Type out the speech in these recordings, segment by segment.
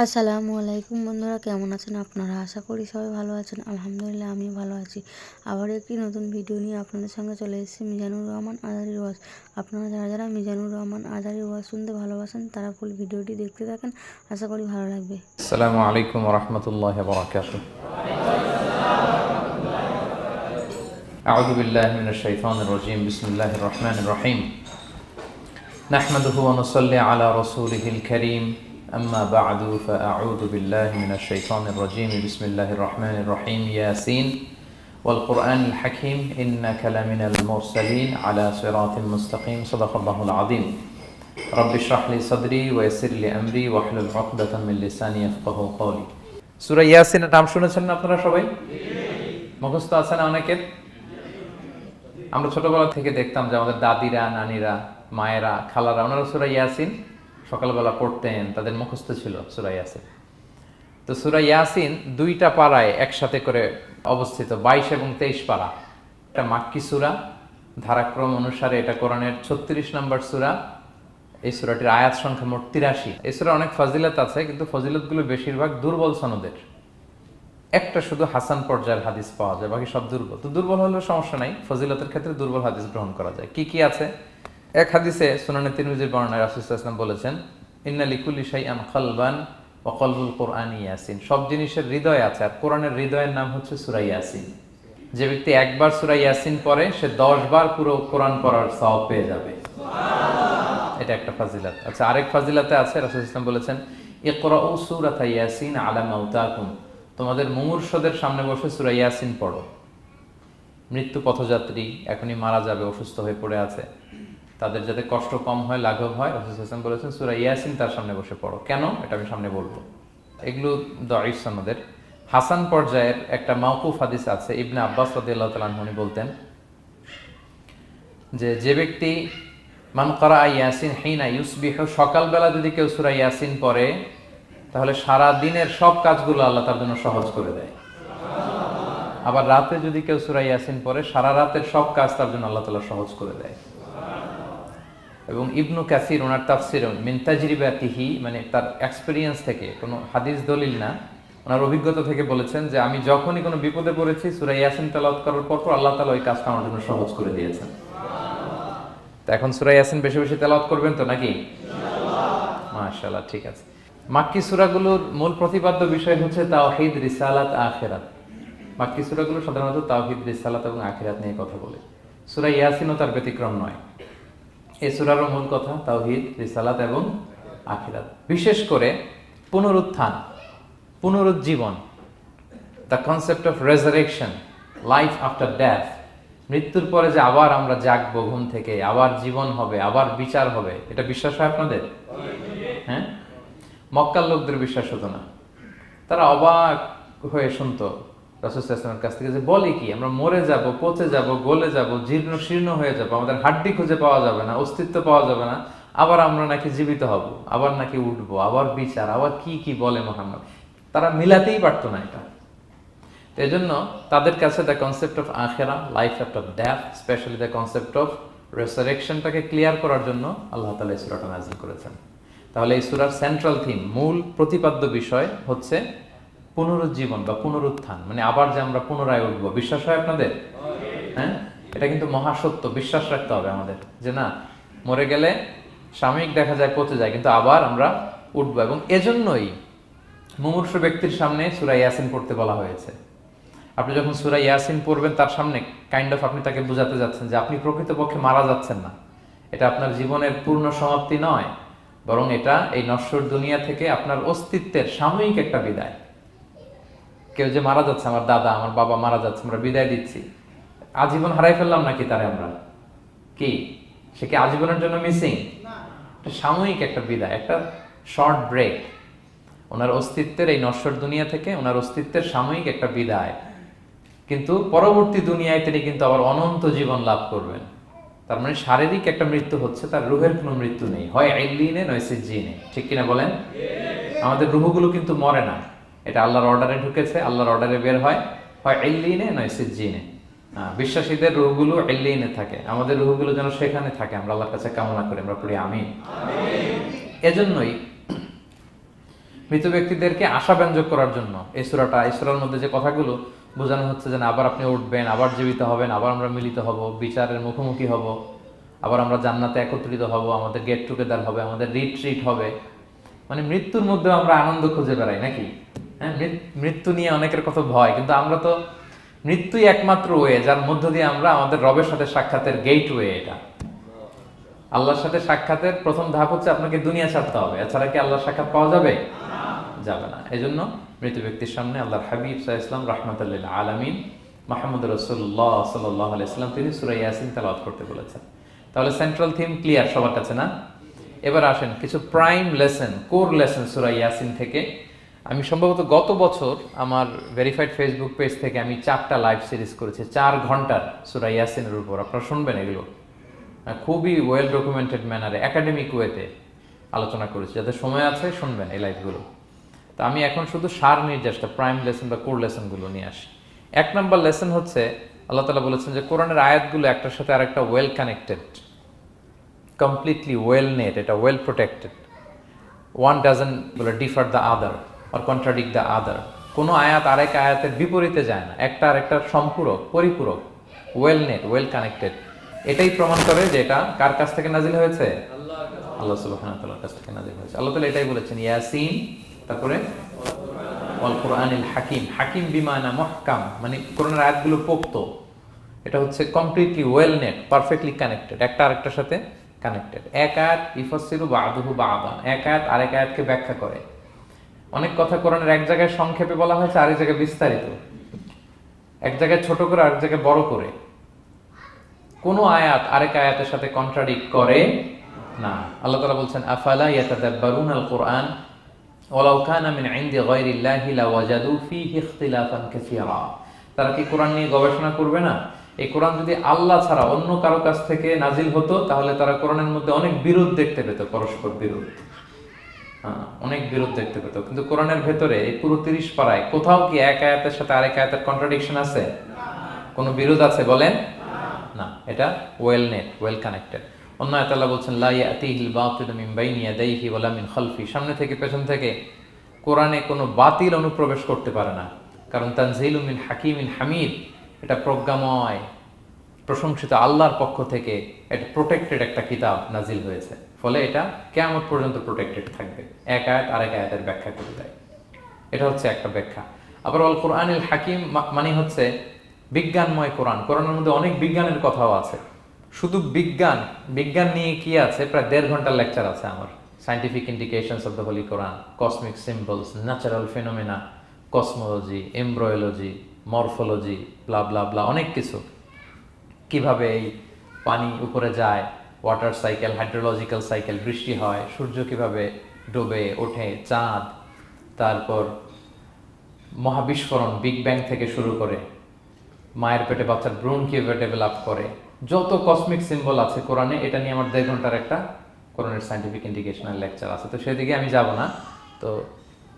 আসসালামু আলাইকুম বন্ধুরা, কেমন আছেন আপনারা? আশা করি সবাই ভালো আছেন। আলহামদুলিল্লাহ আমিও ভালো আছি। আবার একটি নতুন ভিডিও নিয়ে আপনাদের সঙ্গে চলে এসেছি মিজানুর রহমান আজারির ওয়াজ। আপনারা যারা যারা মিজানুর রহমান আজারির ওয়াজ শুনতে ভালোবাসেন তারা ফুল ভিডিওটি দেখতে থাকেন, আশা করি ভালো লাগবে। আসসালামু আলাইকুম ওয়া রাহমাতুল্লাহি ওয়া বারাকাতুহু। আউযু বিল্লাহি মিনাশ শাইতানির রাজীম। বিসমিল্লাহির রহমানির রহিম। নাহমাদুহু ওয়া নুসাল্লি আলা রাসূলিহিল কারীম। আম্মা বা'দু ফাআউযু বিল্লাহি মিনাশ শাইতানির রাজীম। বিসমিল্লাহির রহমানির রহিম। ইয়াসিন ওয়াল কুরআনিল হাকীম ইন্নাকা লামিনাল মুরসালিন আলা সিরাতিল মুস্তাকিম। সাদাকাল্লাহুল আযীম। রব্বি ইশরাহ লি সাদরি ওয়া ইয়াসসির লি আমরি ওয়াহলুল উকদাতাম মিন লিসানি ইয়াফকাহু কওলি। সূরা ইয়াসিনের নাম শুনেছেন না আপনারা সবাই? মুখস্থ আছে না অনেকের? আমরা ছোটবেলা থেকে দেখতাম যে আমাদের দাদিরা, নানিরা, মায়েরা, খালারা ওনারা সূরা ইয়াসিন সকালবেলা পড়তেন, তাদের মুখস্থ ছিল সূরা ইয়াসিন। তো সূরা ইয়াসিন দুইটা পারায় একসাথে করে অবস্থিত, 22 এবং 23 পারা। এটা মাক্কি সূরা, ধারাক্রম অনুসারে এটা কোরআনের 36 নম্বর সূরা। এই সূরাটির আয়াত সংখ্যা মোট 83। এই সূরার অনেক ফজিলত আছে, কিন্তু ফজিলতগুলো বেশিরভাগ দুর্বল সনদের। একটা শুধু হাসান পর্যায়ের হাদিস পাওয়া যায়, বাকি সব দুর্বল। তো দুর্বল হলেও সমস্যা নাই, ফজিলতের ক্ষেত্রে দুর্বল হাদিস গ্রহণ করা যায়। কি কি আছে? এক হাদিসে সুনানে তিরমিজির বর্ণনায় রাসূল সাল্লাল্লাহু আলাইহি ওয়াসাল্লাম বলেছেন, ইন্না লিকুল্লি শাইআন কলবান ওয়া কলবুল কুরআনি ইয়াসিন। সব জিনিসের হৃদয় আছে, আর কোরআনের হৃদয়ের নাম হচ্ছে সূরা ইয়াসিন। যে ব্যক্তি একবার সূরা ইয়াসিন পড়ে সে 10 বার পুরো কোরআন পড়ার সওয়াব পেয়ে যাবে। এটা একটা ফাজিলাত। আচ্ছা, আরেক ফাজিলাতে আছে, রাসূল সাল্লাল্লাহু আলাইহি ওয়াসাল্লাম বলেছেন, ইকরাউ সূরাতা ইয়াসিন আলা মাউতাকুম। তোমাদের মুমূর্ষদের সামনে বসে সূরা ইয়াসিন পড়ো। মৃত্যু পথযাত্রী এখনই মারা যাবে, অসুস্থ হয়ে পড়ে আছে, তাদের যাতে কষ্ট কম হয়, লাঘব হয়, রাসূল সাল্লাল্লাহু আলাইহি ওয়াসাল্লাম বলেছেন সূরা ইয়াসিন তার সামনে বসে পড়ো। কেন? এটা আমি সামনে বলবো। এগুলো দাঈফ সনদের। হাসান পর্যায়ের একটা মাওকুফ হাদিস আছে, ইবনে আব্বাস রাদিয়াল্লাহু তাআলা আনহু বলতেন যে ব্যক্তি মান ক্বারা ইয়াসিন হিনা ইউসবিহু, সকালবেলা যদি কেউ সূরা ইয়াসিন পড়ে তাহলে সারা দিনের সব কাজগুলো আল্লাহ তার জন্য সহজ করে দেয়। আবার রাতে যদি কেউ সূরা ইয়াসিন পড়ে সারা রাতের সব কাজ তার জন্য আল্লাহ তাআলা সহজ করে দেয়। এবং ইবনু কাসির ওনার তাফসির মিন তাজরিবাতিহি, মানে তার এক্সপেরিয়েন্স থেকে, কোনো হাদিস দলিল না, ওনার অভিজ্ঞতা থেকে বলেছেন যে আমি যখনই কোনো বিপদে পড়েছি সূরা ইয়াসিন তেলাওয়াত করার পর আল্লাহ তাআলা ওই কাজটা আমার জন্য সহজ করে দিয়েছেন। তো এখন সূরা ইয়াসিন বেশি বেশি তেলাওয়াত করবেন তো নাকি? মাশাআল্লাহ, ঠিক আছে। মাক্কি সূরাগুলোর মূল প্রতিপাদ্য বিষয় হচ্ছে তাওহীদ, রিসালাত, আখিরাত। মাক্কি সূরাগুলো সাধারণত তাওহীদ, রিসালাত এবং আখিরাত নিয়ে কথা বলে। সূরা ইয়াসিনও তার ব্যতিক্রম নয়। এই সূরারও মূল কথা তাওহীদ, রিসালাত এবং আখিরাত। বিশেষ করে পুনরুত্থান, পুনরুজ্জীবন, the concept of resurrection, life after death, মৃত্যুর পরে যে আবার আমরা জাগবো ঘুম থেকে, আবার জীবন হবে, আবার বিচার হবে, এটা বিশ্বাস হয় আপনাদের? হ্যাঁ, মক্কার লোকদের বিশ্বাস হতো না। তারা অবাক হয়ে শুনতো রাসূল সাল্লাল্লাহু আলাইহি ওয়াসাল্লামের কাছ থেকে যে বলে কি, আমরা মরে যাব, পচে যাব, গলে যাব, জীর্ণ শীর্ণ হয়ে যাব, আমাদের হাড্ডি খুঁজে পাওয়া যাবে না, অস্তিত্ব পাওয়া যাবে না, আবার আমরা নাকি জীবিত হব, আবার নাকি উঠবো, আবার বিচার, আবার কি কি বলে মুহাম্মদ। তারা মিলাতেই পারতো না এটা। তো এই জন্য তাদের কাছে দ্য কনসেপ্ট অফ আখিরা, life after death, specially the concept of রেসারেকশনটাকে ক্লিয়ার করার জন্য আল্লাহ তাআলা এই সূরাটা নাযিল করেছেন। তাহলে এই সূরার সেন্ট্রাল থিম, মূল প্রতিপাদ্য বিষয় হচ্ছে পুনরুজ্জীবন বা পুনরুত্থান, মানে আবার যে আমরা পুনরায় উঠবো। বিশ্বাস হয় আপনাদের? হ্যাঁ, এটা কিন্তু মহাসত্য, বিশ্বাস রাখতে হবে আমাদের যে না, মরে গেলে সাময়িক দেখা যায় পচে যায়, কিন্তু আবার আমরা উঠবো। এবং এজন্যই মুমূর্ষু ব্যক্তির সামনে সূরা ইয়াসিন পড়তে বলা হয়েছে। আপনি যখন সূরা ইয়াসিন পড়বেন তার সামনে কাইন্ড অফ আপনি তাকে বোঝাতে যাচ্ছেন যে আপনি প্রকৃতপক্ষে মারা যাচ্ছেন না, এটা আপনার জীবনের পূর্ণ সমাপ্তি নয়, বরং এটা এই নশ্বর দুনিয়া থেকে আপনার অস্তিত্বের সাময়িক একটা বিদায়। কেউ যে মারা যাচ্ছে, আমার দাদা, আমার বাবা মারা যাচ্ছে, আমরা বিদায় দিচ্ছি, আজীবন হারাই ফেললাম নাকি তারে আমরা? কি সে কি আজীবনের জন্য মিসিং? এটা সাময়িক একটা বিদায়, একটা শর্ট ব্রেক। ওনার অস্তিত্বের এই নশ্বর দুনিয়া থেকে ওনার অস্তিত্বের সাময়িক একটা বিদায়, কিন্তু পরবর্তী দুনিয়ায় তিনি কিন্তু আবার অনন্ত জীবন লাভ করবেন। তার মানে শারীরিক একটা মৃত্যু হচ্ছে, তার রুহের কোনো মৃত্যু নেই, হয় ইল্লিনে নয় সিজ্জিনে। ঠিক কিনা বলেন? আমাদের রুহগুলো কিন্তু মরে না, এটা আল্লাহর অর্ডারে ঢুকেছে, আল্লাহর অর্ডারে বের হয়, হয় ইল্লিনে নয় সিজ্জিনে। বিশ্বাসীদের রুহগুলো ইল্লিনে থাকে, আমাদের রুহগুলো যেন সেখানে থাকে, আমরা আল্লাহর কাছে কামনা করি, আমরা পড়ি আমিন। এজন্যই মৃত ব্যক্তিদেরকে আশাব্যঞ্জক করার জন্য এই সূরার মধ্যে যে কথাগুলো বোঝানো হচ্ছে যে না, আবার আপনি উঠবেন, আবার জীবিত হবেন, আবার আমরা মিলিত হব, বিচারের মুখোমুখি হব, আবার আমরা জান্নাতে একত্রিত হব, আমাদের গেট টুগেদার হবে, আমাদের রিট্রিট হবে। মানে মৃত্যুর মধ্যে আমরা আনন্দ খুঁজে বেড়াই নাকি? হ্যাঁ, মৃত্যু নিয়ে অনেকের কত ভয়, কিন্তু আমরা তো মৃত্যুই একমাত্র ওয়ে যার মধ্য দিয়ে আমরা আমাদের রবের সাথে সাক্ষাতের গেটওয়ে। এটা আল্লাহর সাথে সাক্ষাতের প্রথম ধাপ হচ্ছে আপনাকে দুনিয়া ছাড়তে হবে, এছাড়া কি আল্লাহর সাক্ষাৎ পাওয়া যাবে? যাবে না। এই জন্য মৃত ব্যক্তির সামনে আল্লাহর হাবিব সাল্লাল্লাহু আলাইহি ওয়াসাল্লাম রাহমাতুল লিল আলামিন মুহাম্মদ রাসূলুল্লাহ সাল্লাল্লাহু আলাইহি ওয়াসাল্লাম তিনি সূরা ইয়াসিন তেলাওয়াত করতে বলেছেন। তাহলে সেন্ট্রাল থিম ক্লিয়ার সবার কাছে না? এবার আসেন কিছু প্রাইম লেসন, কোর লেসন সূরা ইয়াসিন থেকে। আমি সম্ভবত গত বছর আমার ভেরিফাইড ফেসবুক পেজ থেকে আমি 4টা লাইভ সিরিজ করেছি 4 ঘন্টার সূরা ইয়াসিনের উপর। আপনারা শুনবেন এগুলো, খুবই ওয়েল ডকুমেন্টেড ম্যানারে একাডেমিক ওয়েতে আলোচনা করেছি। যাদের সময় আছে শুনবেন এই লাইভগুলো। তো আমি এখন শুধু সার নির্যাসটা প্রাইম লেসন বা কোর লেসনগুলো নিয়ে আসি। 1 নম্বর লেসন হচ্ছে আল্লাহ তাআলা বলেছেন যে কোরআনের আয়াতগুলো একটার সাথে আরেকটা well connected, completely well net, এটা ওয়েল প্রোটেক্টেড। ওয়ান ডাজন্ট বলে differ the other or contradict the other. কোনো আয়াত আরেক আয়াতের বিপরীতে যায় না, একটা আরেকটার সম্পূরক, পরিপূরক, ওয়েল নেট, ওয়েল কানেক্টেড। এটাই প্রমাণ করে যে এটা কার কাছ থেকে নাজিল হয়েছে? আল্লাহ সুবহানাহু ওয়া তাআলার কাছ থেকে নাজিল হয়েছে। আল্লাহ তাআলা এটাই বলেছেন ইয়াসিন, তারপরে ওয়াল কুরআনিল হাকিম। হাকিম বিমানা মুহকাম, মানে কোরআনের আয়াতগুলো পোক্ত। এটা হচ্ছে completely well net, perfectly connected, একটা আরেকটার সাথে কানেক্টেড। এক আয়াত ইফাসসিরু বা'দুহু বা'দান, এক আয়াত আরেক আয়াতকে ব্যাখ্যা করে। অনেক কথা কোরআনের এক জায়গায় সংক্ষেপে বলা হয়েছে, আরেক জায়গায় বিস্তারিত, এক জায়গায় ছোট করে আরেক জায়গায় বড় করে। কোনো আয়াত আরেক আয়াতের সাথে কন্ট্রাডিক্ট করে না। আল্লাহ তাআলা বলছেন আফালা ইয়াতাদাব্বারুনাল কুরআন ওয়ালাউ কানা মিন ইনদি গায়রিল্লাহি লাওয়াজাদু ফীহি ইখতিলাফান কাসীরা। তারা কি কোরআন নিয়ে গবেষণা করবে না? এই কোরআন যদি আল্লাহ ছাড়া অন্য কারো কাছ থেকে নাজিল হতো তাহলে তারা কোরআনের মধ্যে অনেক বিরোধ দেখতে পেত, পরস্পর বিরোধ, অনেক বিরোধ দেখতে পেত। কিন্তু কোরআনের ভেতরে এই পুরো 30 পারায় কোথাও কি এক আয়াতের সাথে আরেক আয়াতের কন্ট্রাডিকশন আছে? কোনো বিরোধ আছে বলেন? না, এটা ওয়েল নেট, ওয়েল কানেক্টেড। অন্য আয়াতে আল্লাহ বলছেন লা ইয়াতিহিল বাতিলু মিন বাইনি ইয়াদাইহি ওয়ালা মিন খালফি। সামনে থেকে পেছন থেকে কোরআনে কোনো বাতিল অনুপ্রবেশ করতে পারে না, কারণ তানজিলুম মিন হাকিমিন হামিদ, এটা প্রজ্ঞাময় প্রশংসিত আল্লাহর পক্ষ থেকে এটা প্রোটেক্টেড একটা কিতাব নাজিল হয়েছে। ফলে এটা কিয়ামত পর্যন্ত প্রোটেক্টেড থাকবে। এক আয়াত আরেক আয়াতের ব্যাখ্যা করে দেয়, এটা হচ্ছে একটা ব্যাখ্যা। আবার আল কোরআনিল হাকিম মানে হচ্ছে বিজ্ঞানময় কোরআন। কোরআনের মধ্যে অনেক বিজ্ঞানের কথাও আছে। শুধু বিজ্ঞান নিয়ে কি আছে, প্রায় 1.5 ঘন্টার লেকচার আছে আমার। Scientific indications of the holy Quran, cosmic symbols, natural phenomena, cosmology, embryology, morphology, blah blah blah, অনেক কিছু। কিভাবে এই পানি উপরে যায়, ওয়াটার সাইকেল, হাইড্রোলজিক্যাল সাইকেল, বৃষ্টি হয়, সূর্য কিভাবে ডোবে ওঠে, চাঁদ, তারপর মহাবিস্ফোরণ, বিগ ব্যাং থেকে শুরু করে মায়ের পেটে বাচ্চার ভ্রূণ কিভাবে ডেভেলপ করে, যত কসমিক সিম্বল আছে কোরআনে, এটা নিয়ে আমার 1.5 ঘন্টার একটা কোরআনের সায়েন্টিফিক ইন্ডিকেশনাল লেকচার আছে। তো সেদিকে আমি যাব না। তো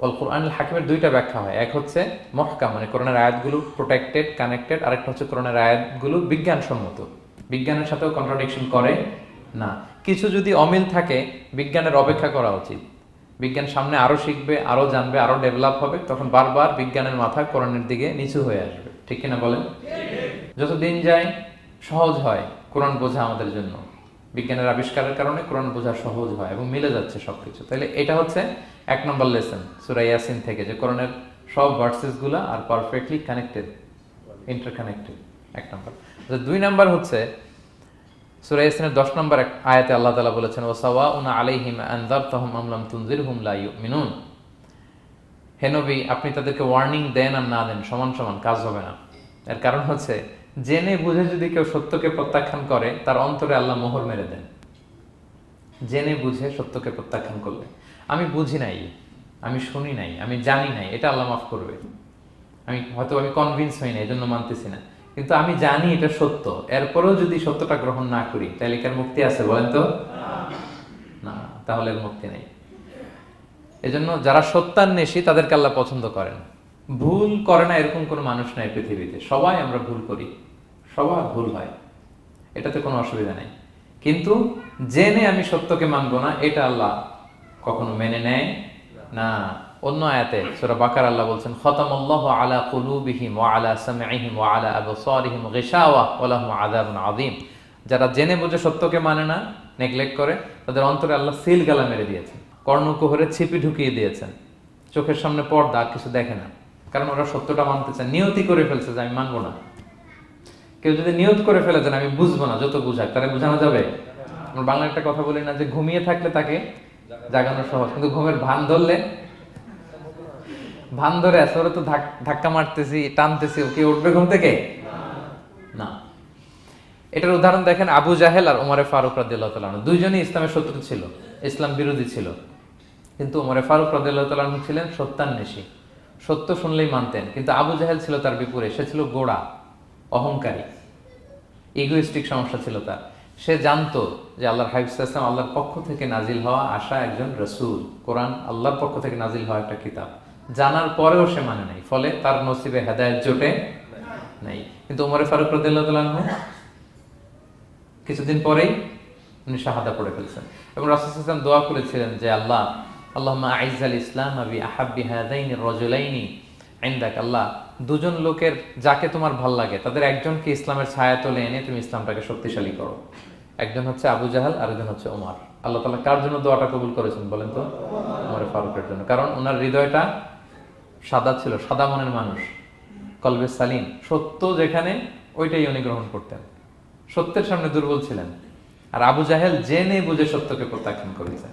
আল কোরআনুল হাকিমের 2টা ব্যাখ্যা হয়। এক হচ্ছে মুহকাম, মানে কোরআনের আয়াতগুলো প্রোটেক্টেড, কানেক্টেড। আরেকটা হচ্ছে কোরআনের আয়াতগুলো বিজ্ঞানসম্মত, বিজ্ঞানের সাথেও কন্ট্রাডিকশন করে না। কিছু যদি অমিল থাকে বিজ্ঞানের অপেক্ষা করা উচিত। বিজ্ঞান সামনে আরো শিখবে, আরো জানবে, আরো ডেভেলপ হবে, তখন বারবার বিজ্ঞানের মাথা কোরআনের দিকে নিচু হয়ে আসবে। ঠিক কিনা বলেন? যত দিন যায় সহজ হয় কোরআন বোঝা আমাদের জন্য। বিজ্ঞানের আবিষ্কারের কারণে কোরআন বোঝা সহজ হয় এবং মিলে যাচ্ছে সবকিছু। তাহলে এটা হচ্ছে 1 নম্বর লেসন সূরা ইয়াসিন থেকে, যে কোরআনের সব ভার্সেস গুলা আর পারফেক্টলি কানেক্টেড, ইন্টারকানেক্টেড। 1 নম্বর। 2 নম্বর হচ্ছে সূরা ইয়াসিনের 10 নম্বর আয়াতে আল্লাহ তাআলা বলেছেন ওয়াসাওয়াউনা আলাইহিম আনযারতাহুম আম লাম তুনজিরহুম লা ইউমিনুন। হে নবী, আপনি তাদেরকে ওয়ার্নিং দেন আর না দেন সমান সমান, কাজ হবে না। এর কারণ হচ্ছে জেনে বুঝে যদি কেউ সত্যকে প্রত্যাখ্যান করে তার অন্তরে আল্লাহ মোহর মেরে দেন। জেনে বুঝে সত্যকে প্রত্যাখ্যান করলে, আমি বুঝি নাই, আমি শুনি নাই, আমি জানি নাই, এটা আল্লাহ মাফ করবে। আমি কনভিন্স হই না, এই জন্য মানতেছি না, কিন্তু আমি জানি এটা সত্য, এরপরেও যদি সত্যটা গ্রহণ না করি তাহলে কার মুক্তি আছে বলেন তো? না, তাহলে এর মুক্তি নেই। এজন্য যারা সত্যান্বেষী তাদেরকে আল্লাহ পছন্দ করেন। ভুল করে না এরকম কোনো মানুষ নাই পৃথিবীতে। সবাই আমরা ভুল করি, সবার ভুল হয়, এটাতে কোনো অসুবিধা নেই। কিন্তু জেনে আমি সত্যকে মানবো না, এটা আল্লাহ কখনো মেনে নেয় না। অন্য আয়াতে সূরা বাকারা আল্লাহ বলছেন খতামাল্লাহু আলা কুলুবিহিম ওয়া আলা সামঈহিম ওয়া আলা আবসারিহিম গিশাওয়া ওয়া লাহুম আযাবুন আযীম। যারা জেনে বুঝে সত্যকে মানে না, নেগলেক্ট করে, তাদের অন্তরে আল্লাহ সিল গালা মেরে দিয়েছেন, কর্ণকুহরে ছিপি ঢুকিয়ে দিয়েছেন, চোখের সামনে পর্দা, আর কিছু দেখে না। কারণ ওরা সত্যটা মানতে চায়, নিয়তি করে ফেলছে যে আমি মানবো না। কেউ যদি নিয়ত করে ফেলে যে আমি বুঝবো না, যত বুঝাক তারা বোঝানো যাবে। আমরা বাংলা একটা কথা বলি না যে ঘুমিয়ে থাকলে তাকে জাগানো সহজ, কিন্তু ঘুমের ভান ধরে আছে, ওরা তো ধাক্কা মারতেছি, টানতেছি, ওকে উঠবে ঘুম থেকে না। এটার উদাহরণ দেখেন আবু জাহেল আর ওমরে ফারুক রাদিয়াল্লাহু তাআলা আনহু, দুইজনই ইসলামের শত্রু ছিল, ইসলাম বিরোধী ছিল। কিন্তু ওমরে ফারুক রাদিয়াল্লাহু তাআলা আনহু ছিলেন সত্যান্বেষী, সত্য শুনলেই মানতেন। কিন্তু আবু জাহেল ছিল তার বিপরীত, সে ছিল গোড়া, অহংকারী, ইগোইস্টিক সমস্যা ছিল তার। সে জানতো যে আল্লাহর হাবিব সাল্লাল্লাহু আলাইহি ওয়াসাল্লাম আল্লাহর পক্ষ থেকে নাজিল হওয়া আসা একজন রাসূল, কোরআন আল্লাহর পক্ষ থেকে নাজিল হওয়া একটা কিতাব, জানার পরেও সে মানে নাই, ফলে তার নসিবে হেদায়েত জোটে নাই। কিন্তু ওমর ফারুক রাদিয়াল্লাহু তাআলা আনহু কিছুদিন পরেই উনি শাহাদা পড়ে ফেলছেন, এবং রাসূল সাল্লাল্লাহু আলাইহি ওয়াসাল্লাম দোয়া করেছিলেন যে আল্লাহ আল্লাহুম্মা আইজ্জাল ইসলাম বি আহাব্বি হাযাইনি রাজুলাইনি ইনদাক, আল্লাহ দুজন লোকের যাকে তোমার ভাল লাগে তাদের একজনকে ইসলামের ছায়াতলে এনে তুমি ইসলামটাকে শক্তিশালী করো। একজন হচ্ছে আবু জাহাল, আরেকজন হচ্ছে ওমর। আল্লাহ তাআলা কার জন্য দোয়াটা কবুল করেছেন বলেন তো? ওমর ফারুকের জন্য। কারণ ওনার হৃদয়টা সাদা ছিল, সাদা মনের মানুষ, কলবে সালিম, সত্য যেখানে ওইটাই উনি গ্রহণ করতেন, সত্যের সামনে দুর্বল ছিলেন। আর আবু জাহেল জেনে বুঝে সত্যকে প্রত্যাখ্যান করেছেন।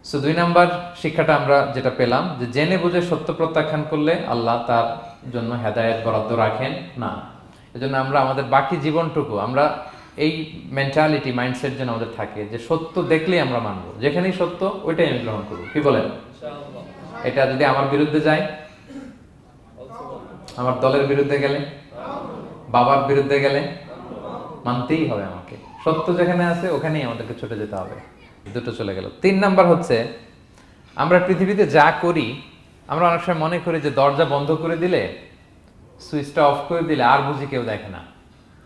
সো 2 নাম্বার শিক্ষাটা আমরা যেটা পেলাম, যে জেনে বুঝে সত্য প্রত্যাখ্যান করলে আল্লাহ তার জন্য হেদায়েত বরাদ্দ রাখেন না। এজন্য আমরা আমাদের বাকি জীবনটুকু আমরা এই মেন্টালিটি, মাইন্ডসেট যেন আমাদের থাকে যে সত্য দেখলেই আমরা মানবো, যেখানেই সত্য ওইটাই আমি গ্রহণ করবো। কি বলেন? এটা যদি আমার বিরুদ্ধে যায়, আমার দলের বিরুদ্ধে গেলে, বাবার বিরুদ্ধে গেলে, মানতেই হবে আমাকে। সত্য যেখানে আছে ওখানেই আমাদেরকে ছুটে যেতে হবে। দুটো চলে গেল। 3 নাম্বার হচ্ছে আমরা পৃথিবীতে যা করি, আমরা অনেক সময় মনে করি যে দরজা বন্ধ করে দিলে, সুইচটা অফ করে দিলে আর বুঝি কেউ দেখে না।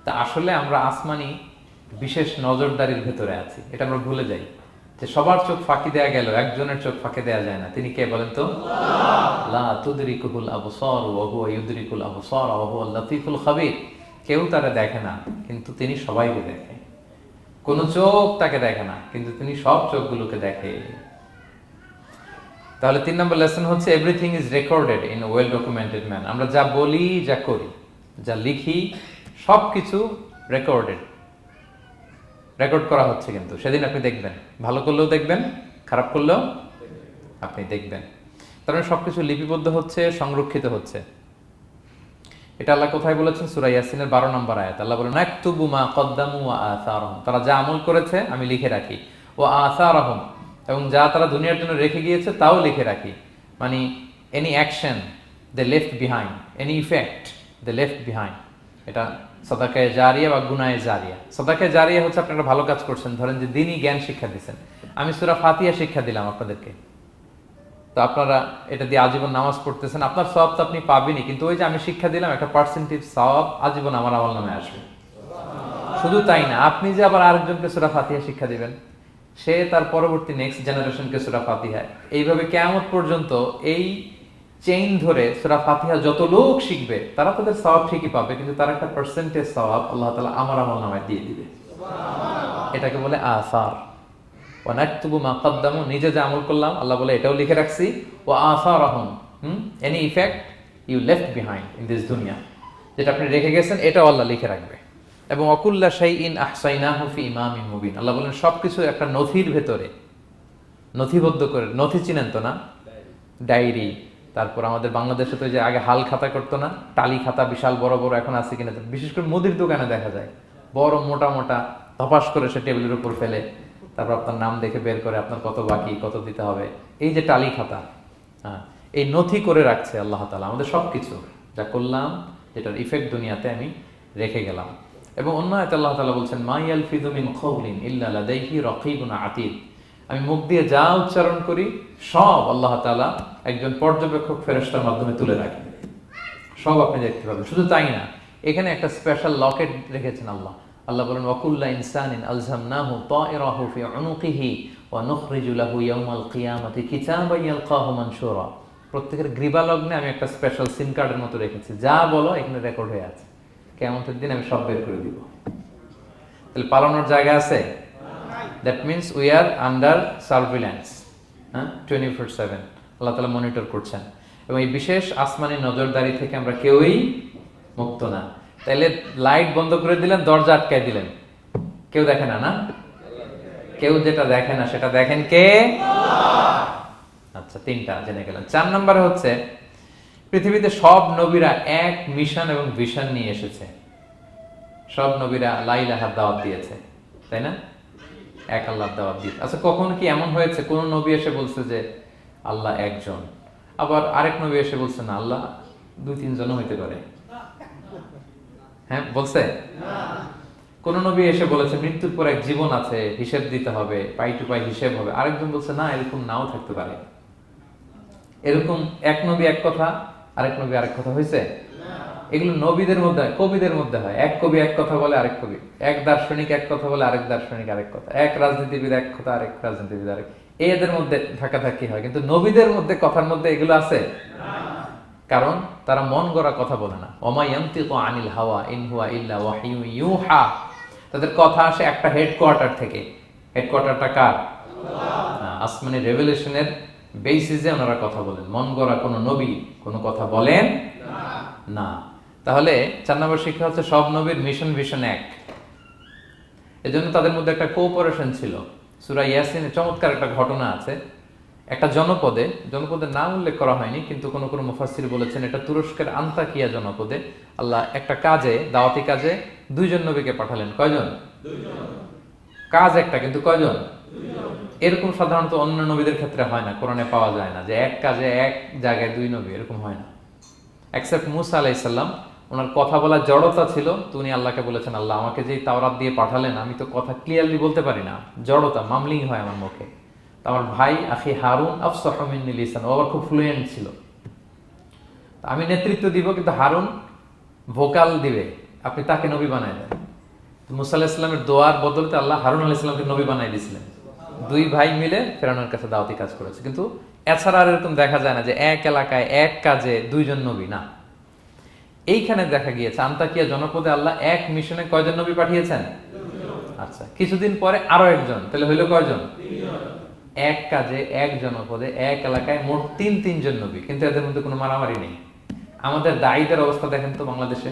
তা আসলে আমরা আসমানি বিশেষ নজরদারির ভেতরে আছি, এটা আমরা ভুলে যাই। যে সবার চোখ ফাঁকি দেয়া গেল, একজনের চোখ ফাঁকি দেয়া যায় না। তিনি কে বলেন তো? লা তুদরিকুল আবসার ওয়া হুয়া ইউদরিকুল আবসার ওয়া হুয়াল লাতীফুল খাবীর। কেউ তারে দেখে না, কিন্তু তিনি সবাইকে দেখে। কোন চোখ তাকে দেখে না, কিন্তু তিনি সব চোখগুলোকে দেখে। তাহলে 3 নম্বর লেসন হচ্ছে everything is recorded in a well documented man. আমরা যা বলি, যা করি, যা লিখি, সবকিছু রেকর্ড করা হচ্ছে। কিন্তু সেদিন আপনি দেখবেন, ভালো করলেও দেখবেন, খারাপ করলেও আপনি দেখবেন। তার মানে সবকিছু লিপিবদ্ধ হচ্ছে, সংরক্ষিত হচ্ছে। এটা আল্লাহ কোথায় বলেছেন? সূরা ইয়াসিনের 12 নম্বর আয়াত। আল্লাহ বলেন নাকতুবু মা কদ্দামু ওয়া আসারহুম, তারা যা আমল করেছে আমি লিখে রাখি। ওয়া আসারহুম, এবং যা তারা দুনিয়ার জন্য রেখে গিয়েছে তাও লিখে রাখি। মানে এনি অ্যাকশন দে লেফট বিহাইন্ড, এনি ইফেক্ট দে লেফট বিহাইন্ড। এটা সাদাকায়ে জারিয়া বা গুনায়ে জারিয়া। সাদাকায়ে জারিয়া হচ্ছে আপনি একটা ভালো কাজ করছেন, ধরেন যে দ্বীনি জ্ঞান শিক্ষা দিচ্ছেন। আমি সূরা ফাতিহা শিক্ষা দিলাম আপনাদেরকে, তো আপনারা এটা দিয়ে আজীবন নামাজ পড়তেছেন, আপনার সওয়াব তো আপনি পাবেনই, কিন্তু ওই যে আমি শিক্ষা দিলাম একটা পার্সেন্টেজ সওয়াব আজীবন আমার আমল নামে আসবে। শুধু তাই না, আপনি যে আবার আরেকজনকে সূরা ফাতিহা শিক্ষা দিবেন, সে তার পরবর্তী নেক্সট জেনারেশনকে সূরা ফাতিহা, এইভাবে কিয়ামত পর্যন্ত এই চেইন ধরে সূরা ফাতিহা যত লোক শিখবে তারা তাদের সওয়াব ঠিকই পাবে, কিন্তু তার একটা পার্সেন্টেজ সওয়াব আল্লাহ তাআলা আমার আমল নামায় দিয়ে দিবে। এটাকে বলে আসার। ওয়া নাকতুবু মা কদ্দামু, নিজে যে আমল করলাম আল্লাহ বলে এটাও লিখে রাখছি। ওয়া আসারহুম, any effect you left behind in this দুনিয়া, যেটা আপনি রেখে গেছেন এটাও আল্লাহ লিখে রাখবে। এবং অকুল্লা শাইইন আহসাইনাহু ফি ইমামিন মুবিন, আল্লাহ বলেন সবকিছু একটা নথির ভেতরে নথিবদ্ধ করে। নথি চিনেন তো না? ডায়েরি। তারপর আমাদের বাংলাদেশে তো যে আগে হাল খাতা করতো না, টালি খাতা বিশাল বড় বড়, এখন আছে কিনা, বিশেষ করে মুদির দোকানে দেখা যায় বড় মোটা মোটা ধপাস করে সে টেবিলের উপর ফেলে, তারপর আপনার নাম দেখে বের করে আপনার কত বাকি, কত দিতে হবে। এই যে টালি খাতা, হ্যাঁ, এই নথি করে রাখছে আল্লাহ তাআলা আমাদের সবকিছু যা করলাম, যেটার ইফেক্ট দুনিয়াতে আমি রেখে গেলাম। এবং অন্য আয়াতে আল্লাহ তাআলা বলছেন মা ইয়ালফিযু মিন কাওলিন ইল্লা লাদাইহি রাকীবুন আতীদ, আমি মুখ দিয়ে যা উচ্চারণ করি সব আল্লাহ তাআলা একজন পর্যবেক্ষক ফেরেশতার মাধ্যমে তুলে রাখেন, সব আপনি দেখতে পাবেন। শুধু তাই না, এখানে একটা স্পেশাল লকেট রেখেছেন আল্লাহ। আল্লাহ বলেন ওয়াকুল্লা ইনসানিন আলজামনাহু তায়রাহু ফি উনুকিহি ওয়া নুখরিজু লাহু ইয়াওমাল কিয়ামাতি কিতাবান ইয়ালকাহু মানশুরা। প্রত্যেকের গ্রীবালগ্নে আমি একটা স্পেশাল সিম কার্ডের মতো রেখেছি, যা বলো এখানে রেকর্ড হয়ে আছে, কিয়ামতের দিন আমি সব বের করে দিব। তাহলে পালানোর জায়গা আছে? That means we are under surveillance, হ্যাঁ, 24/7 আল্লাহ তাআলা মনিটর করছেন, এবং এই বিশেষ আসমানি নজরদারি থেকে আমরা কেউই মুক্ত না। তাইলে লাইট বন্ধ করে দিলেন, দরজা আটকায় দিলেন, কেউ দেখে না, না? কেউ যেটা দেখে না সেটা দেখেন কে? আচ্ছা, তিনটা জেনে গেলেন। 4 নম্বরে হচ্ছে পৃথিবীতে সব নবীরা এক মিশন এবং ভিশন নিয়ে এসেছে। সব নবীরা লা ইলাহার দাওয়াত দিয়েছে, তাই না? এক আল্লাহর দাওয়াত দিয়েছে। আচ্ছা, কখন কি এমন হয়েছে কোন নবী এসে বলছে যে আল্লাহ একজন, আবার আরেক নবী এসে বলছে না আল্লাহ 2-3 জন হইতে পারে? হ্যাঁ, বলছে? কোন নবী এসে বলেছে মৃত্যুর পর এক জীবন আছে, হিসেব দিতে হবে, পাই টু পাই হিসেব হবে? আরেকজন বলছে না, এরকম নাও থাকতে পারে। এরকম এক নবী এক কথা, আরেক নবী আরেক কথা হয়েছে? এগুলো নবীদের মধ্যে হয়, কবিদের মধ্যে হয়। এক কবি এক কথা বলে, আরেক কবি, এক দার্শনিক এক কথা বলে, আরেক দার্শনিক আরেক কথা, এক রাজনীতিবিদ এক কথা, আরেক রাজনীতিবিদ আরেক। এদের মধ্যে ধাক্কাধাক্কি হয়, কিন্তু নবীদের মধ্যে কথার মধ্যে এগুলো আছে? কারণ তারা মন গড়া কথা বলে না। ওমা ইয়ানতিকু আনিল হাওয়া ইন হুয়া ইল্লা ওয়াহিয়ু ইউহা। তাদের কথা আসে একটা হেডকোয়ার্টার থেকে। হেডকোয়ার্টারটা কার? আসমানি রেভেলেশনের বেসিসে ওনারা কথা বলেন। মন গড়া কোনো নবী কোনো কথা বলেন না। তাহলে 4 নম্বর শিক্ষা হচ্ছে সব নবীর মিশন ভিশন এক। এজন্য তাদের মধ্যে একটা কোঅপারেশন ছিল। সূরা ইয়াসিনে চমৎকার একটা ঘটনা আছে। একটা জনপদের নাম উল্লেখ করা হয়নি, কিন্তু কোন কোন মুফাসসির বলেছেন এটা তুরস্কের আন্তাকিয়া জনপদে আল্লাহ একটা কাজে, দাওয়াতি কাজে 2 জন নবীকে পাঠালেন। কয়জন? 2 জন। কাজ একটা, কিন্তু কয়জন? 2 জন। এরকম সাধারণত অন্য নবীদের ক্ষেত্রে হয় না, কোরআনে পাওয়া যায় না যে এক কাজে এক জায়গায় 2 নবী, এরকম হয় না। এক্সেপ্ট মুসা আলাইহিস সালাম, ওনার কথা বলার জড়তা ছিল, তো উনি আল্লাহকে বলেছেন আল্লাহ আমাকে যেই তাওরাত দিয়ে পাঠালেন আমি তো কথা ক্লিয়ারলি বলতে পারি না, জড়তা, মামলিং হয় আমার মুখে। তো আমার ভাই আখি হারুন আফসাহু মিন্নি লিসান, ও আবার খুব ফ্লুয়েন্ট ছিল। আমি নেতৃত্ব দিব, কিন্তু হারুন ভোকাল দিবে, আপনি তাকে নবী বানায় দেন। মুসা আলাইহিস সালামের দোয়ার বদলতে আল্লাহ হারুন আলাইহিস সালামকে নবী বানাই দিয়েছিলেন। 2 ভাই মিলে ফেরাউনের কাছে দাওয়াতি কাজ করেছে। কিন্তু এছাড়া আর এরকম দেখা যায় না যে এক এলাকায় এক কাজে 2 জন নবী, না। এইখানে দেখা গিয়েছে আন্তাকিয়া জনপদে আল্লাহ এক মিশনে কয়জন নবী পাঠিয়েছেন? 2 জন। আচ্ছা, কিছুদিন পরে আরো একজন, তাহলে হইল কয়জন? 3 জন। এক কাজে এক জনপদে এক এলাকায় মোট 3 জন নবী, কিন্তু এদের মধ্যে কোনো মারামারি নেই। আমাদের দায়ীদের অবস্থা দেখেন তো বাংলাদেশে,